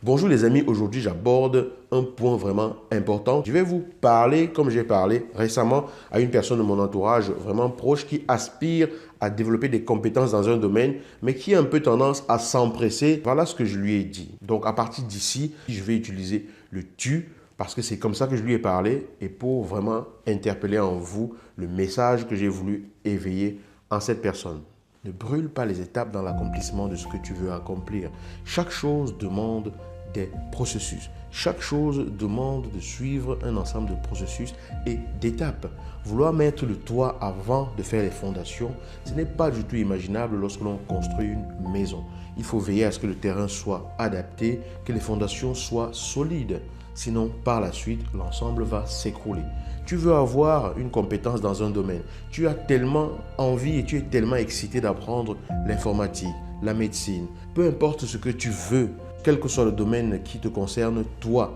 Bonjour les amis, aujourd'hui j'aborde un point vraiment important. Je vais vous parler, comme j'ai parlé récemment à une personne de mon entourage vraiment proche qui aspire à développer des compétences dans un domaine, mais qui a un peu tendance à s'empresser. Voilà ce que je lui ai dit. Donc à partir d'ici, je vais utiliser le tu parce que c'est comme ça que je lui ai parlé et pour vraiment interpeller en vous le message que j'ai voulu éveiller en cette personne. Ne brûle pas les étapes dans l'accomplissement de ce que tu veux accomplir. Chaque chose demande des processus. Chaque chose demande de suivre un ensemble de processus et d'étapes. Vouloir mettre le toit avant de faire les fondations, ce n'est pas du tout imaginable lorsque l'on construit une maison. Il faut veiller à ce que le terrain soit adapté, que les fondations soient solides. Sinon, par la suite, l'ensemble va s'écrouler. Tu veux avoir une compétence dans un domaine. Tu as tellement envie et tu es tellement excité d'apprendre l'informatique, la médecine. Peu importe ce que tu veux, quel que soit le domaine qui te concerne, toi,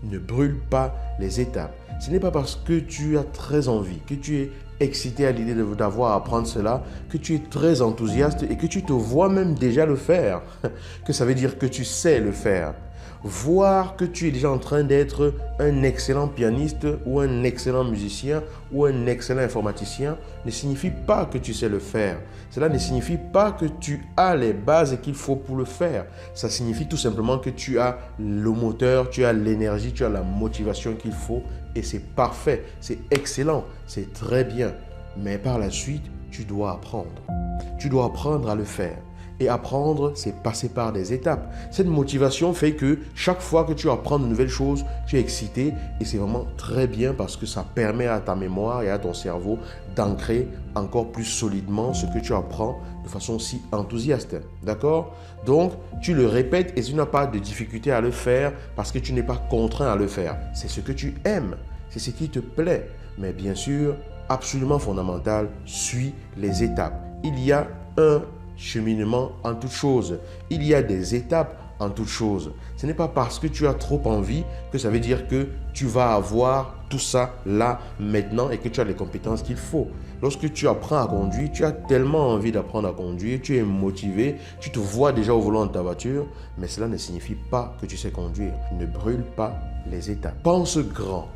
ne brûle pas les étapes. Ce n'est pas parce que tu as très envie, que tu es excité à l'idée d'avoir à apprendre cela, que tu es très enthousiaste et que tu te vois même déjà le faire, que ça veut dire que tu sais le faire. Voir que tu es déjà en train d'être un excellent pianiste ou un excellent musicien ou un excellent informaticien ne signifie pas que tu sais le faire. Cela ne signifie pas que tu as les bases qu'il faut pour le faire. Ça signifie tout simplement que tu as le moteur, tu as l'énergie, tu as la motivation qu'il faut et c'est parfait, c'est excellent, c'est très bien. Mais par la suite, tu dois apprendre. Tu dois apprendre à le faire. Et apprendre, c'est passer par des étapes. Cette motivation fait que chaque fois que tu apprends de nouvelles choses, tu es excité et c'est vraiment très bien parce que ça permet à ta mémoire et à ton cerveau d'ancrer encore plus solidement ce que tu apprends de façon si enthousiaste. D'accord? Donc, tu le répètes et tu n'as pas de difficulté à le faire parce que tu n'es pas contraint à le faire. C'est ce que tu aimes, c'est ce qui te plaît. Mais bien sûr, absolument fondamental, suis les étapes. Il y a un cheminement en toute chose. Il y a des étapes en toute chose. Ce n'est pas parce que tu as trop envie que ça veut dire que tu vas avoir tout ça là maintenant et que tu as les compétences qu'il faut. Lorsque tu apprends à conduire, tu as tellement envie d'apprendre à conduire, tu es motivé, tu te vois déjà au volant de ta voiture, mais cela ne signifie pas que tu sais conduire. Ne brûle pas les étapes. Pense grand,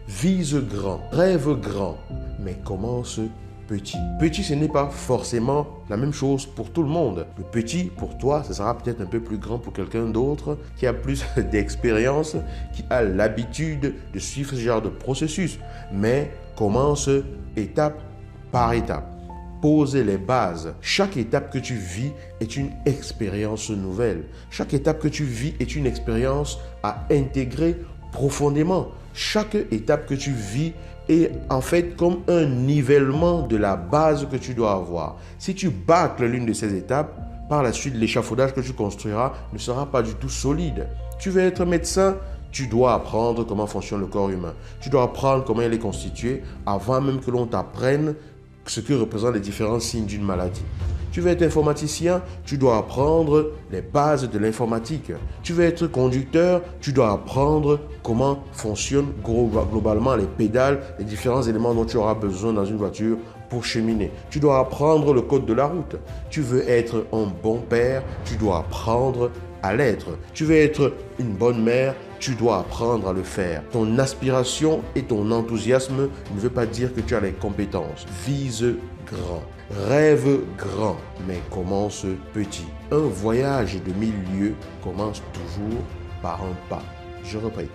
vise grand, rêve grand, mais commence petit. Petit, ce n'est pas forcément la même chose pour tout le monde. Le petit, pour toi, ce sera peut-être un peu plus grand pour quelqu'un d'autre qui a plus d'expérience, qui a l'habitude de suivre ce genre de processus. Mais commence étape par étape. Pose les bases. Chaque étape que tu vis est une expérience nouvelle. Chaque étape que tu vis est une expérience à intégrer profondément. Chaque étape que tu vis est en fait comme un nivellement de la base que tu dois avoir. Si tu bâcles l'une de ces étapes, par la suite, l'échafaudage que tu construiras ne sera pas du tout solide. Tu veux être médecin, tu dois apprendre comment fonctionne le corps humain. Tu dois apprendre comment il est constitué avant même que l'on t'apprenne ce que représentent les différents signes d'une maladie. Tu veux être informaticien, tu dois apprendre les bases de l'informatique. Tu veux être conducteur, tu dois apprendre comment fonctionnent globalement les pédales, les différents éléments dont tu auras besoin dans une voiture pour cheminer. Tu dois apprendre le code de la route. Tu veux être un bon père, tu dois apprendre à l'être. Tu veux être une bonne mère, tu dois apprendre à le faire. Ton aspiration et ton enthousiasme ne veut pas dire que tu as les compétences. Vise grand. Rêve grand, mais commence petit. Un voyage de 1000 lieues commence toujours par un pas. Je répète,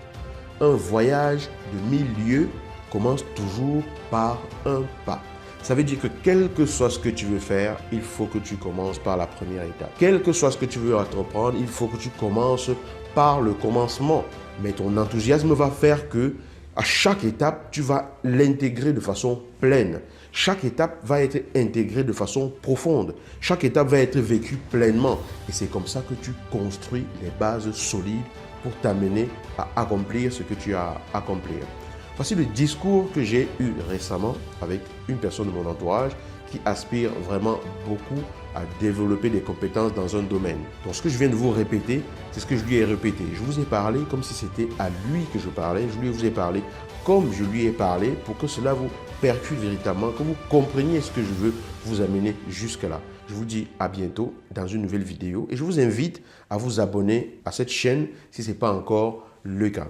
un voyage de 1000 lieues commence toujours par un pas. Ça veut dire que quel que soit ce que tu veux faire, il faut que tu commences par la première étape. Quel que soit ce que tu veux entreprendre, il faut que tu commences par le commencement. Mais ton enthousiasme va faire que à chaque étape, tu vas l'intégrer de façon pleine. Chaque étape va être intégrée de façon profonde. Chaque étape va être vécue pleinement. Et c'est comme ça que tu construis les bases solides pour t'amener à accomplir ce que tu as à accomplir. Voici le discours que j'ai eu récemment avec une personne de mon entourage qui aspire vraiment beaucoup à développer des compétences dans un domaine. Donc ce que je viens de vous répéter, c'est ce que je lui ai répété. Je vous ai parlé comme si c'était à lui que je parlais. Je lui vous ai parlé comme je lui ai parlé pour que cela vous percute véritablement, que vous compreniez ce que je veux vous amener jusque-là. Je vous dis à bientôt dans une nouvelle vidéo et je vous invite à vous abonner à cette chaîne si ce n'est pas encore le cas.